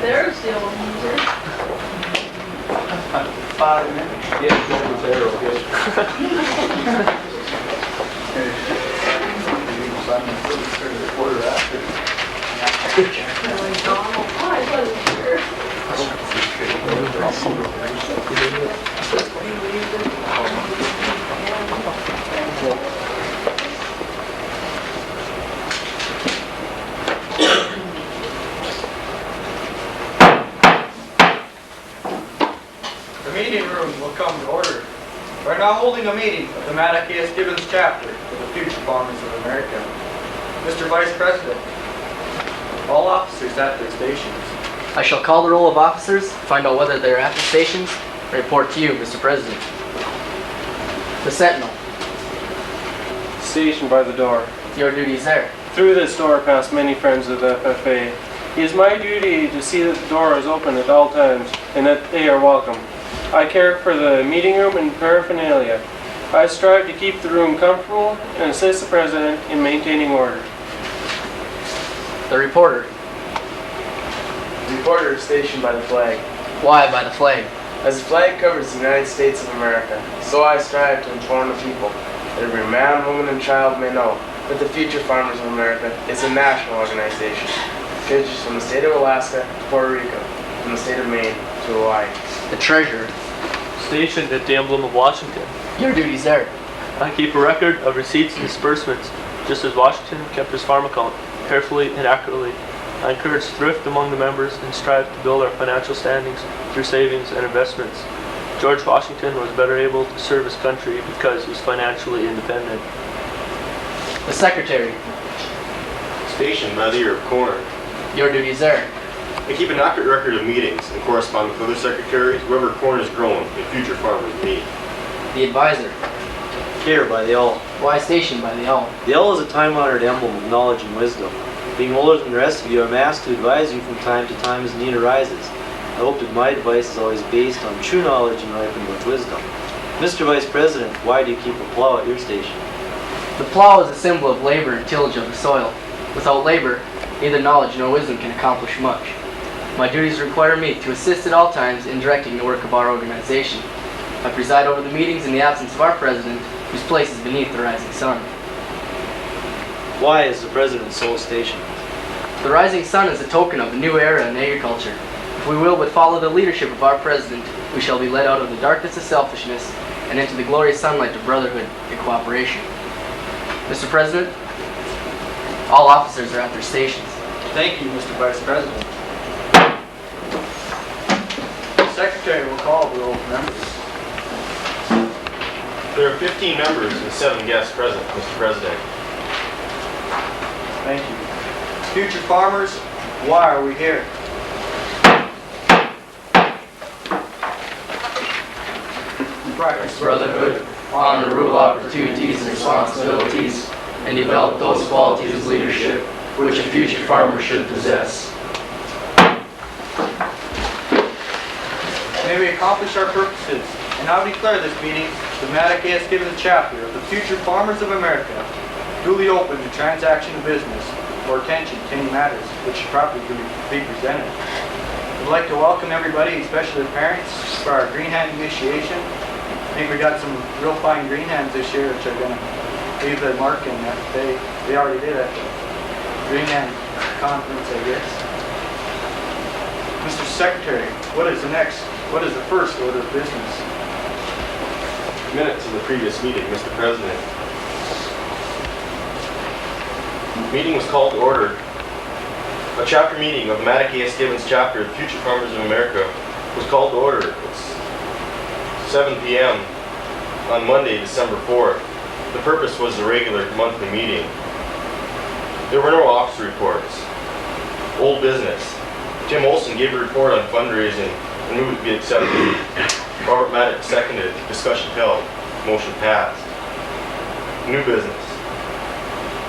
There's the old music. 5 minutes. Yeah, go there, okay. Quarter after. I wasn't sure. The meeting room will come to order. We're now holding a meeting of the Maddock Gibbons chapter of the Future Farmers of America. Mr. Vice President, all officers at their stations. I shall call the roll of officers, find out whether they are at the stations, and report to you, Mr. President. The Sentinel. Stationed by the door. Your duty is there. Through this door pass many friends of the FFA. It is my duty to see that the door is open at all times and that they are welcome. I care for the meeting room and paraphernalia. I strive to keep the room comfortable and assist the President in maintaining order. The Reporter. The reporter is stationed by the flag. Why by the flag? As the flag covers the United States of America, so I strive to inform the people that every man, woman, and child may know that the Future Farmers of America is a national organization. It pitches from the state of Alaska to Puerto Rico, from the state of Maine to Hawaii. The Treasurer. Stationed at the emblem of Washington. Your duty is there. I keep a record of receipts and disbursements, just as Washington kept his farm account, carefully and accurately. I encourage thrift among the members and strive to build our financial standings through savings and investments. George Washington was better able to serve his country because he was financially independent. The Secretary. Stationed by the ear of corn. Your duty is there. I keep an accurate record of meetings and correspond with other secretaries wherever corn is grown and future farmers meet. The Advisor. Here by the owl. Why stationed by the owl? The owl is a time-honored emblem of knowledge and wisdom. Being older than the rest of you, I'm asked to advise you from time to time as need arises. I hope that my advice is always based on true knowledge and ripened with wisdom. Mr. Vice President, why do you keep a plow at your station? The plow is a symbol of labor and tillage of the soil. Without labor, neither knowledge nor wisdom can accomplish much. My duties require me to assist at all times in directing the work of our organization. I preside over the meetings in the absence of our president, whose place is beneath the rising sun. Why is the President so stationed? The rising sun is a token of a new era in agriculture. If we will but follow the leadership of our president, we shall be led out of the darkness of selfishness and into the glorious sunlight of brotherhood and cooperation. Mr. President, all officers are at their stations. Thank you, Mr. Vice President. The Secretary will call the roll of members. There are 15 members and 7 guests present, Mr. President. Thank you. Future farmers, why are we here? Practice Brotherhood, honor, rule, opportunities, and responsibilities, and develop those qualities of leadership which a future farmer should possess. May we accomplish our purposes, and now declare this meeting the Maddock Gibbons chapter of the Future Farmers of America duly open to transaction of business or attention to any matters which should properly be presented. We'd like to welcome everybody, especially the parents, for our green hand initiation. I think we got some real fine green hands this year, which are going to leave their mark in that. They already did at the green hand conference, I guess. Mr. Secretary, what is the first order of business? Minutes of the previous meeting, Mr. President. The meeting was called to order. A chapter meeting of Maddock Gibbons chapter of the Future Farmers of America was called to order. It's 7 p.m. on Monday, December 4th. The purpose was the regular monthly meeting. There were no officer reports. Old business. Tim Olson gave a report on fundraising and moved to be accepted. Robert Maddock seconded. Discussion held. Motion passed. New business.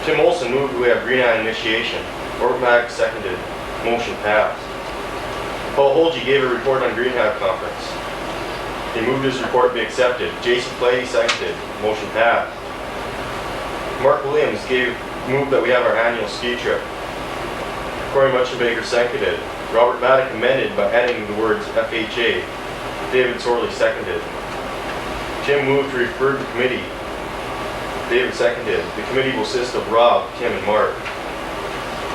Tim Olson moved we have green eye initiation. Robert Maddock seconded. Motion passed. Paul Holge gave a report on Green Hive Conference. He moved his report be accepted. Jason Clay seconded. Motion passed. Mark Williams moved that we have our annual ski trip. Corey Muchenbaker seconded. Robert Maddock amended by adding the words FHA. David Sorley seconded. Jim moved to refer to committee. David seconded. The committee will consist of Rob, Tim, and Mark.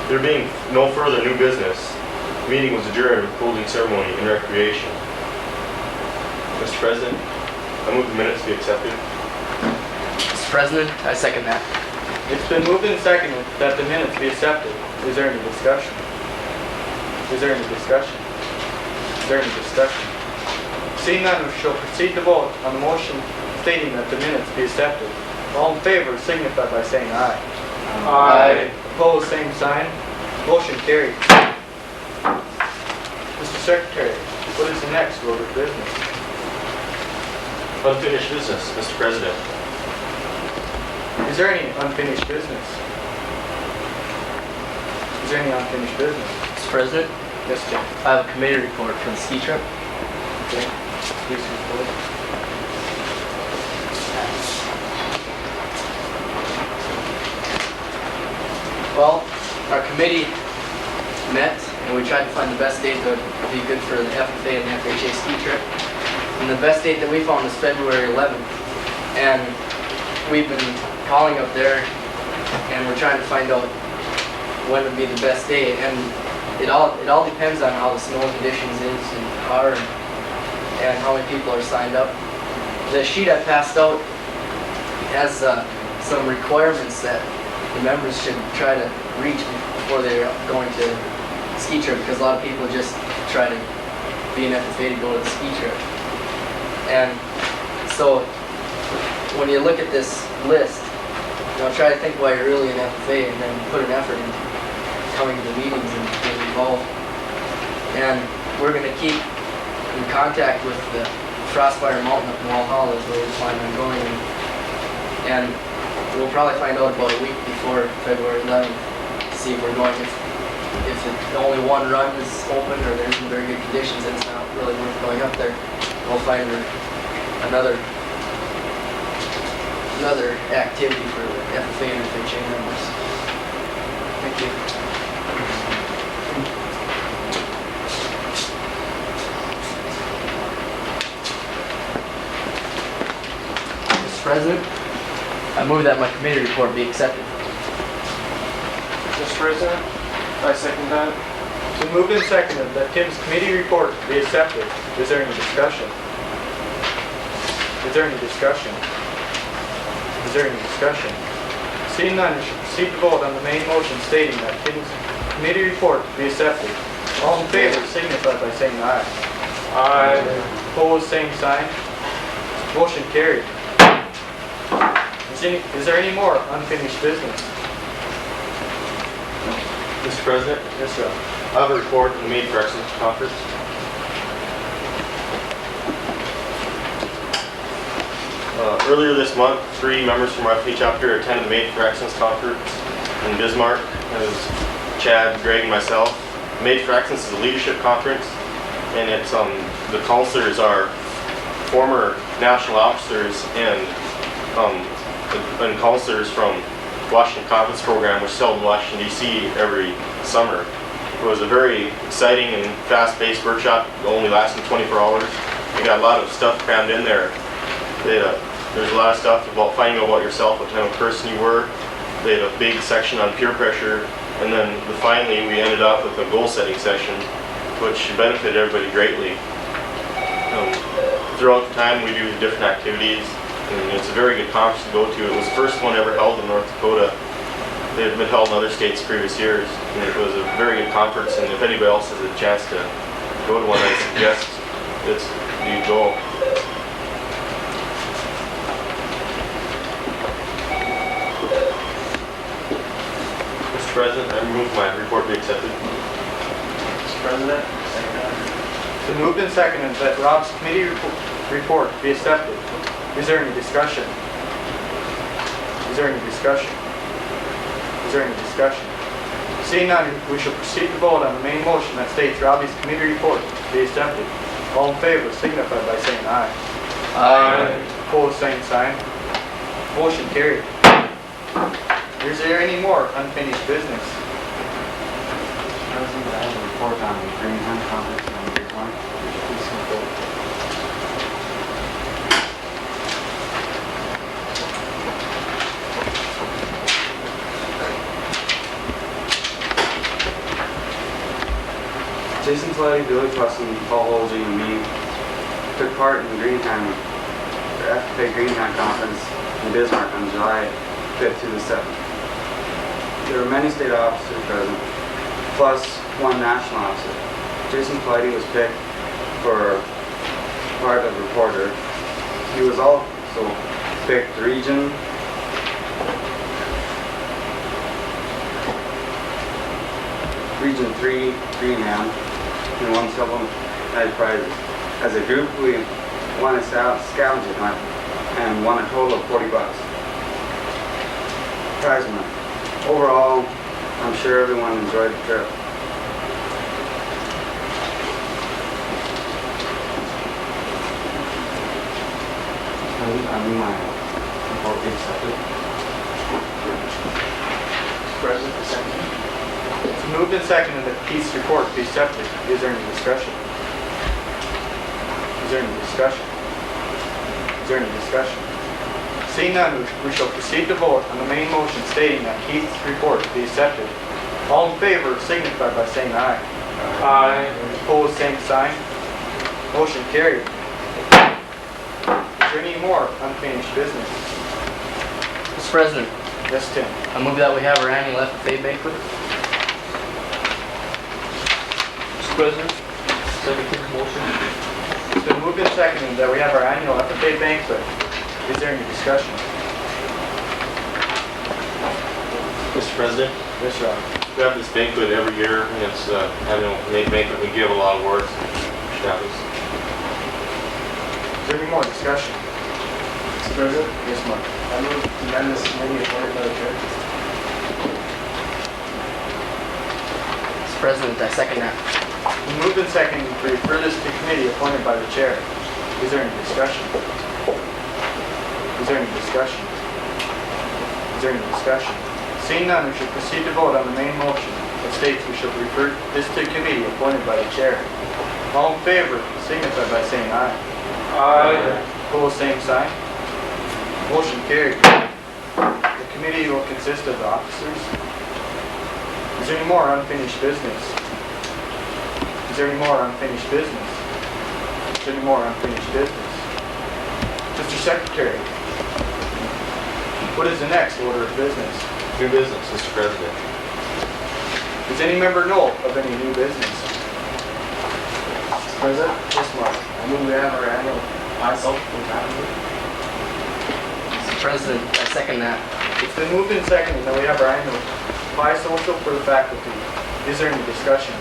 There being no further new business, the meeting was adjourned with closing ceremony and recreation. Mr. President, I move the minutes be accepted. Mr. President, I second that. It's been moved and seconded that the minutes be accepted. Is there any discussion? Is there any discussion? Is there any discussion? Seeing none, we shall proceed to vote on the motion stating that the minutes be accepted. All in favor signify by saying aye. Aye. Opposed, same sign. Motion carried. Mr. Secretary, what is the next order of business? Unfinished business, Mr. President. Is there any unfinished business? Is there any unfinished business? Mr. President, Yes, Jim. I have a committee report for the ski trip. Okay. Please report. Well, our committee met and we tried to find the best date that would be good for the FFA and the FHA ski trip. And the best date that we found is February 11th. And we've been calling up there and we're trying to find out when would be the best day. And it all depends on how the snow conditions is and are and how many people are signed up. The sheet I passed out has some requirements that the members should try to reach before they're going to ski trip, because a lot of people just try to be an FFA to go to the ski trip. And so when you look at this list, try to think why you're really an FFA and then put an effort into coming to the meetings and getting involved. And we're going to keep in contact with the Frostfire Mountain up in Walhalla is where we're planning on going. And we'll probably find out about a week before February 11th to see if we're going. If only one run is open or there's some very good conditions, then it's not really worth going up there. We'll find another activity for the FFA and FHA members. Thank you. Mr. President, I move that my committee report be accepted. Mr. President, I second that. So moved and seconded that Tim's committee report be accepted. Is there any discussion? Is there any discussion? Is there any discussion? Seeing none, we should proceed to vote on the main motion stating that Tim's committee report be accepted. All in favor signify by saying aye. Aye. Opposed, same sign. Motion carried. Is there any more unfinished business? Mr. President, Yes, sir. I have a report on the Made for Excellence Conference. Earlier this month, 3 members from our FFA chapter attended the Made for Excellence Conference in Bismarck. That was Chad, Greg, and myself. Made for Excellence is a leadership conference, and it's the counselors are former national officers and counselors from Washington Conference Program, which is held in Washington, D.C. every summer. It was a very exciting and fast-paced workshop, only lasting 24 hours. We got a lot of stuff crammed in there. There's a lot of stuff about finding out about yourself, what kind of person you were. They had a big section on peer pressure, and then finally we ended up with a goal-setting session, which benefited everybody greatly. Throughout the time we do different activities, and it's a very good conference to go to. It was the first one ever held in North Dakota. They had been held in other states previous years, and it was a very good conference, and if anybody else has a chance to go to one, I suggest you go. Mr. President, I move my report be accepted. Mr. President, So moved and seconded that Rob's committee report be accepted. Is there any discussion? Is there any discussion? Is there any discussion? Seeing none, we shall proceed to vote on the main motion that states Robbie's committee report be accepted. All in favor signify by saying aye. Aye. Opposed, same sign. Motion carried. Is there any more unfinished business? President, I have a report on the Greenham Conference number 1. Please come forward. Jason Floody, Billy Tussin, Paul Olgey, and me took part in the FFA Greenham Conference in Bismarck on July 5th through the 7th. There were many state officers present, plus one national officer. Jason Floody was picked for part of reporter. He was also picked Region Region 3 Greenham and won several nice prizes. As a group, we won a scavenger hunt and won a total of $40. Prize money. Overall, I'm sure everyone enjoyed the trip. I mean, my report be accepted. President, the second. It's moved and seconded that Keith's report be accepted. Is there any discussion? Is there any discussion? Is there any discussion? Seeing none, we shall proceed to vote on the main motion stating that Keith's report be accepted. All in favor signify by saying aye. Aye. Opposed, same sign. Motion carried. Is there any more unfinished business? Mr. President, Yes, Tim. I move that we have our annual FFA banquet. Mr. President, second to the motion. It's been moved and seconded that we have our annual FFA banquet. Is there any discussion? Mr. President, Yes, Rob. we have this banquet every year, and it's annual banquet. We give a lot of awards. That was Is there any more discussion? Mr. President, Yes, Mark. I move to amend this committee appointed by the chair. Mr. President, I second that. It's moved and seconded to refer this to committee appointed by the chair. Is there any discussion? Is there any discussion? Is there any discussion? Seeing none, we shall proceed to vote on the main motion that states we shall refer this to committee appointed by the chair. All in favor signify by saying aye. Aye. Opposed, same sign. Motion carried. The committee will consist of the officers. Is there any more unfinished business? Is there any more unfinished business? Is there any more unfinished business? Mr. Secretary, what is the next order of business? new business, Mr. President. Does any member know of any new business? Mr. President, Yes, Mark. I move we have our annual myself and faculty. Mr. President, I second that. It's been moved and seconded that we have our annual Pi Social for the faculty. Is there any discussion?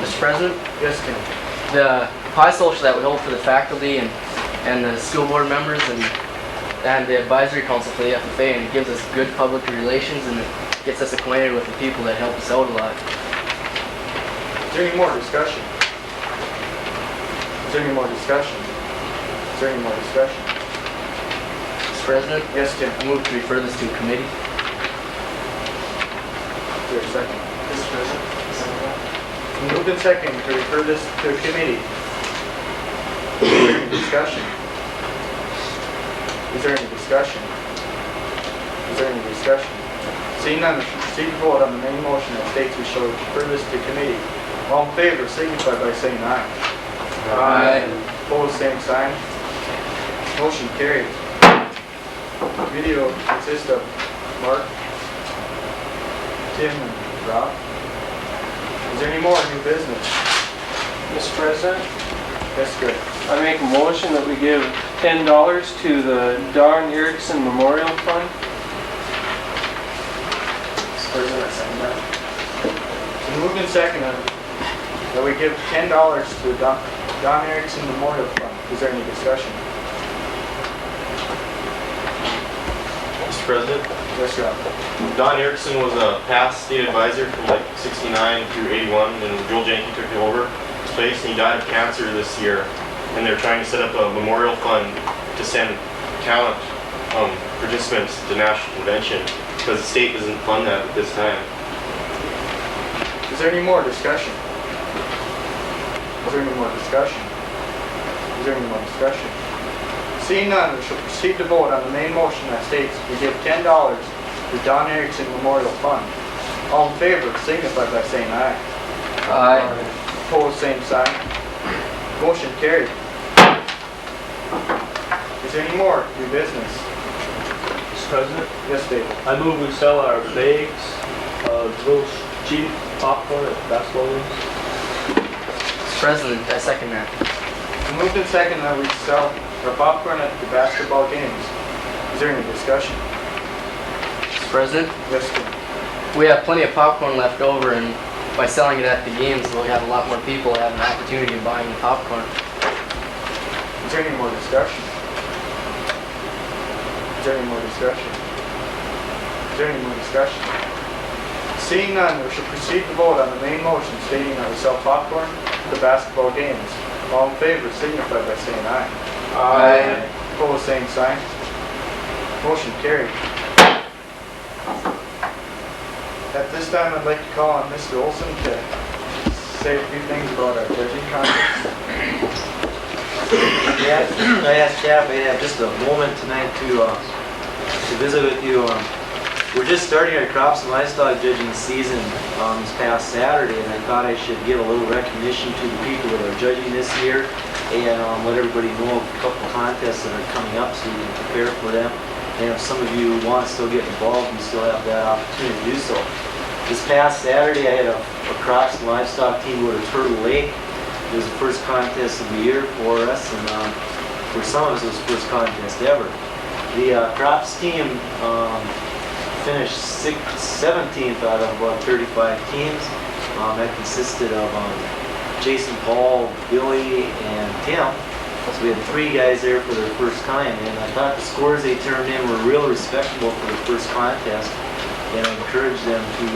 Mr. President, Yes, Tim. the pie social that we hold for the faculty and the school board members and the advisory council for the FFA, and it gives us good public relations and it gets us acquainted with the people that help us out a lot. Is there any more discussion? Is there any more discussion? Is there any more discussion? Mr. President, Yes, Tim. I move to refer this to a committee. Is there a second? Mr. President, second that. Moved and seconded to refer this to a committee. Is there any discussion? Is there any discussion? Is there any discussion? Seeing none, we should proceed to vote on the main motion that states we shall refer this to committee. All in favor signify by saying aye. Aye. Opposed, same sign. Motion carried. Committee will consist of Mark, Tim, and Rob. Is there any more new business? Mr. President, That's good. I make a motion that we give $10 to the Don Erickson Memorial Fund. Mr. President, I second that. It's moved and seconded that we give $10 to the Don Erickson Memorial Fund. Is there any discussion? Mr. President, Yes, Rob. Don Erickson was a past state advisor from like 69 through 81, and Joel Jenke took over his place, and he died of cancer this year. And they're trying to set up a memorial fund to send talent participants to national convention because the state doesn't fund that at this time. Is there any more discussion? Is there any more discussion? Is there any more discussion? Seeing none, we shall proceed to vote on the main motion that states we give $10 to Don Erickson Memorial Fund. All in favor, signify by saying aye. Aye. Opposed, same sign. Motion carried. Is there any more new business? Mr. President, Yes, David. I move we sell our bags of little cheap popcorn at basketball games. Mr. President, I second that. Moved and seconded that we sell our popcorn at the basketball games. Is there any discussion? Mr. President, Yes, David. we have plenty of popcorn left over, and by selling it at the games, we'll have a lot more people have an opportunity of buying the popcorn. Is there any more discussion? Is there any more discussion? Is there any more discussion? Seeing none, we shall proceed to vote on the main motion stating that we sell popcorn at the basketball games. All in favor, signify by saying aye. Aye. Opposed, same sign. Motion carried. At this time, I'd like to call on Mr. Olson to say a few things about our judging contest. Yeah, I asked Jeff, I'd have just a moment tonight to visit with you. We're just starting our crops and livestock judging season this past Saturday, and I thought I should give a little recognition to the people that are judging this year and let everybody know of a couple contests that are coming up so you can prepare for them. And if some of you want to still get involved, you still have that opportunity to do so. This past Saturday, I had a crops and livestock team go to Turtle Lake. It was the first contest of the year for us, and for some of us, it was the first contest ever. The crops team finished 17th out of 35 teams. That consisted of Jason, Paul, Billy, and Tim. So we had 3 guys there for their first time, and I thought the scores they turned in were real respectable for the first contest, and I encouraged them to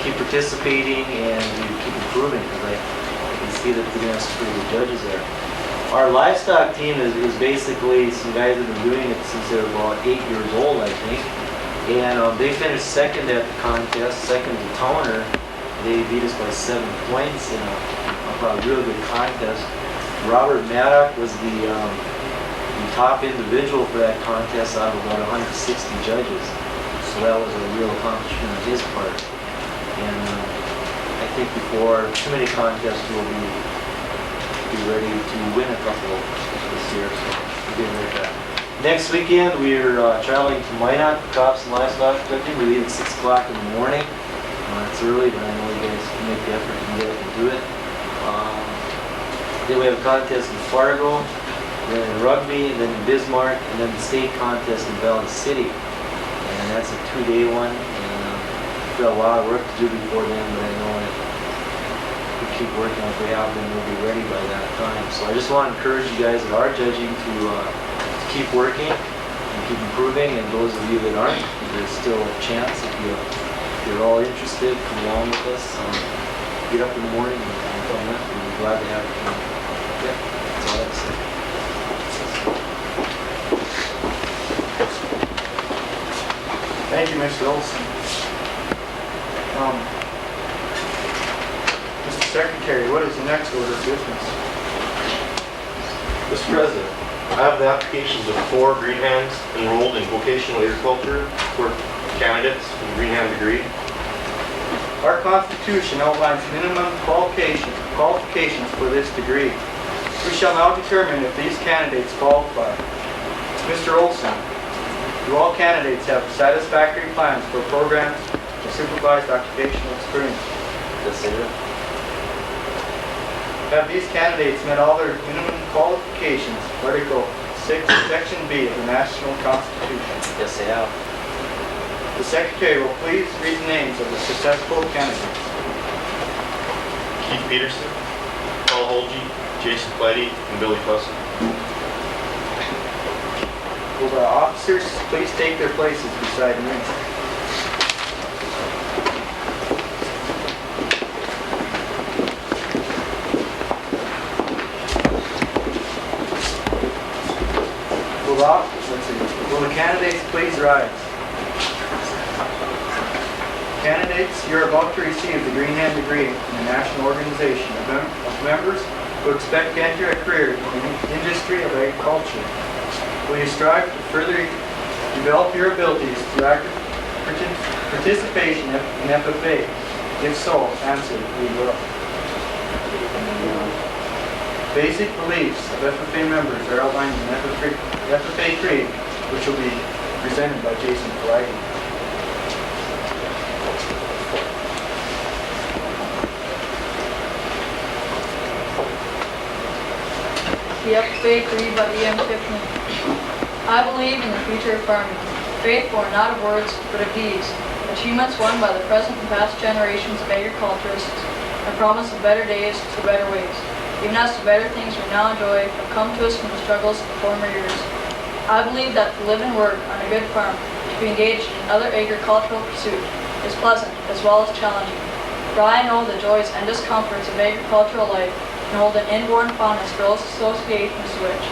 keep participating and to keep improving, because I can see that they're going to have some pretty good judges there. Our livestock team is basically some guys that have been doing it since they're about 8 years old, I think. And they finished second at the contest, second to Towner. They beat us by 7 points in a real good contest. Robert Maddock was the top individual for that contest out of about 160 judges. So that was a real accomplishment on his part. And I think before too many contests we'll be ready to win a couple this year. So we'll be right back. Next weekend, we're traveling to Minot for crops and livestock judging. We leave at 6 o'clock in the morning. It's early, but I know you guys can make the effort to get up and do it. Then we have a contest in Fargo, then in Rugby, and then in Bismarck, and then the state contest in Valley City. And that's a 2-day one. And we've got a lot of work to do before then, but I know if we keep working like we have, then we'll be ready by that time. So I just want to encourage you guys that are judging to keep working and keep improving, and those of you that aren't, there's still a chance. If you're all interested, come along with us. Get up in the morning and come in. We'll be glad to have you. Yeah, that's all I have to say. Thank you, Mr. Olson. Mr. Secretary, what is the next order of business? Mr. President, I have the applications of 4 green hands enrolled in vocational agriculture for candidates with a green hand degree. Our Constitution outlines minimum qualifications for this degree. We shall now determine if these candidates qualify. Mr. Olson, do all candidates have satisfactory plans for programs of supervised occupational experience? Yes, I do. Have these candidates met all their minimum qualifications, Article 6, Section B of the National Constitution? Yes, I have. The Secretary will please read the names of the successful candidates. Keith Peterson, Paul Holge, Jason Flighty, and Billy Fussen. Will the officers please take their places beside me? Will the Will the candidates please rise? Candidates, you're about to receive the Green Hand degree in the National Organization of Members who expect to enter a career in the industry of agriculture. Will you strive to further develop your abilities through active participation in FFA? If so, answer, we will. Basic beliefs of FFA members are outlined in the FFA Creed, which will be presented by Jason Kalagi. The FFA Creed by E.M. Tiffany. I believe in the future of farming, faith born not of words, but of deeds, achievements won by the present and past generations of agriculturists, and promise of better days to better ways, even as the better things we now enjoy have come to us from the struggles of former years. I believe that to live and work on a good farm, to be engaged in other agricultural pursuit, is pleasant as well as challenging. For I know the joys and discomforts of agricultural life and hold an inborn fondness for those associations which,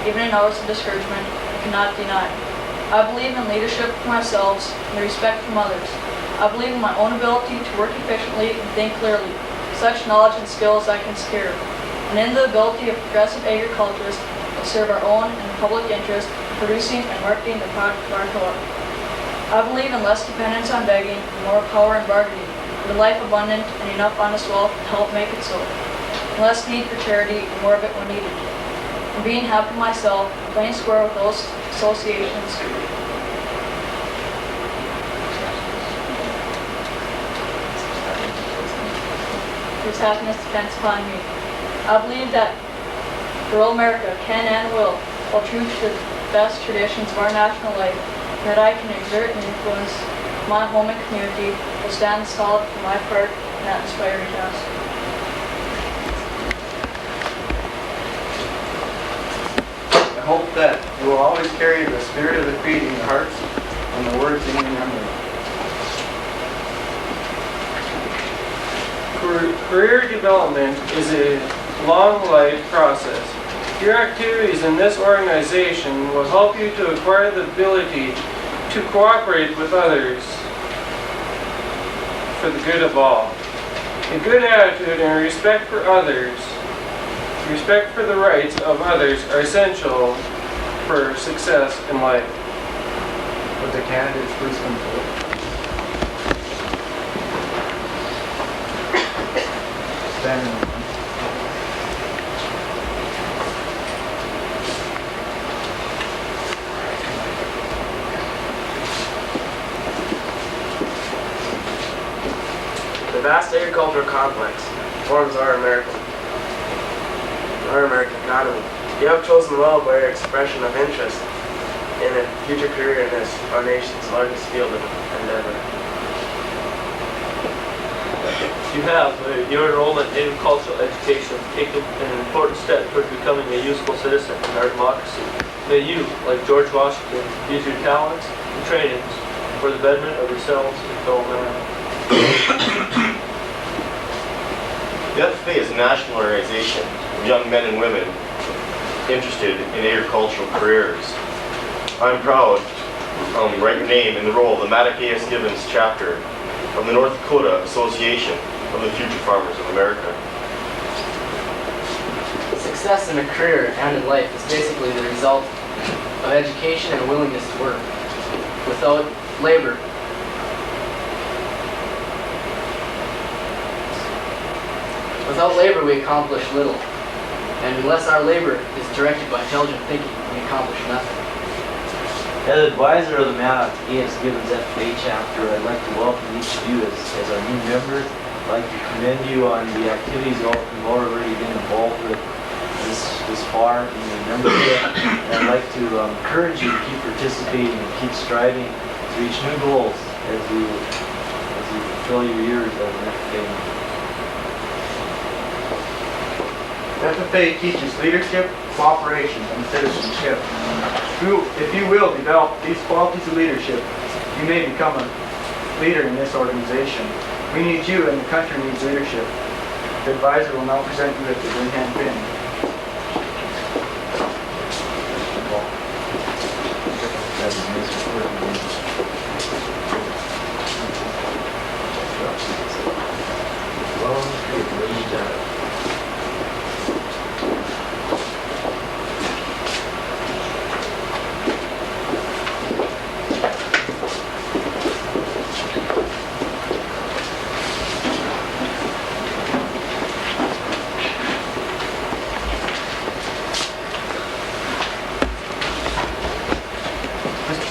even in hours of discouragement, I cannot deny. I believe in leadership for myself and respect from others. I believe in my own ability to work efficiently and think clearly, such knowledge and skills I can secure, and in the ability of progressive agriculturists to serve our own and the public interest in producing and marketing the product of our co-op. I believe in less dependence on begging and more power in bargaining, with a life abundant and enough honest wealth to help make it so, and less need for charity and more of it when needed. And being happy myself, playing square with those associations, whose happiness depends upon me. I believe that rural America can and will, hold true to the best traditions of our national life, and that I can exert and influence my home and community, will stand solid for my part in that inspiring task. I hope that you will always carry the spirit of the creed in your hearts and the words in your memory. Career development is a long life process. Your activities in this organization will help you to acquire the ability to cooperate with others for the good of all. A good attitude and respect for others, respect for the rights of others are essential for success in life. Would the candidates please come forward? Stand. The vast agricultural complex forms our American economy. You have chosen well by your expression of interest in a future career in this, our nation's largest field of endeavor. You have, your enrollment in agricultural education, taken an important step toward becoming a useful citizen in our democracy. May you, like George Washington, use your talents and trainings for the betterment of yourselves and fellow man. The FFA is a national organization of young men and women interested in agricultural careers. I'm proud to write your name in the roll of the Maddock A.S. Gibbons chapter of the North Dakota Association of the Future Farmers of America. Success in a career and in life is basically the result of education and a willingness to work. Without labor, we accomplish little. And unless our labor is directed by intelligent thinking, we accomplish nothing. As advisor of the Maddock A.S. Gibbons FFA chapter, I'd like to welcome each of you as our new members. I'd like to commend you on the activities you've already been involved with this far in your membership. And I'd like to encourage you to keep participating and keep striving to reach new goals as you fulfill your years as an FFA member. FFA teaches leadership, cooperation, and citizenship. If you will develop these qualities of leadership, you may become a leader in this organization. We need you, and the country needs leadership. The advisor will now present you with the green hand pin.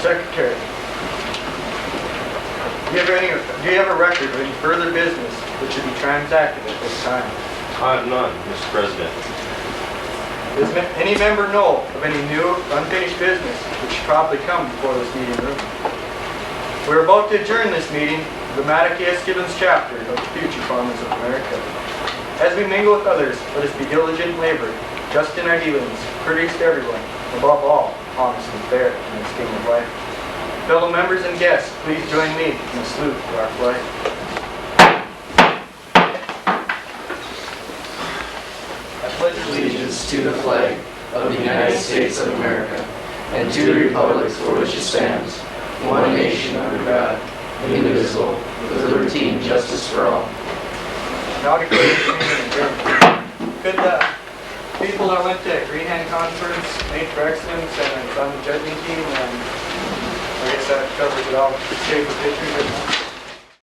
Secretary, do you have a record of any further business that should be transacted at this time? I have none, Mr. President. Does any member know of any new unfinished business which should probably come before this meeting room? We're about to adjourn this meeting of the Maddock A. Gibbons chapter of the Future Farmers of America. As we mingle with others, let us be diligent labor, just in our dealings, courteous to everyone, above all, honest and fair in this game of life. Fellow members and guests, please join me in a salute to our flag. Allegiance to the flag of the United States of America and to the republic for which it stands, one nation under God, indivisible, with liberty and justice for all. Now declare this meeting adjourned. Could the people that went to Greenhand Conference, made for excellence, and it's on the judging team, and I guess that covers it all. Take the pictures.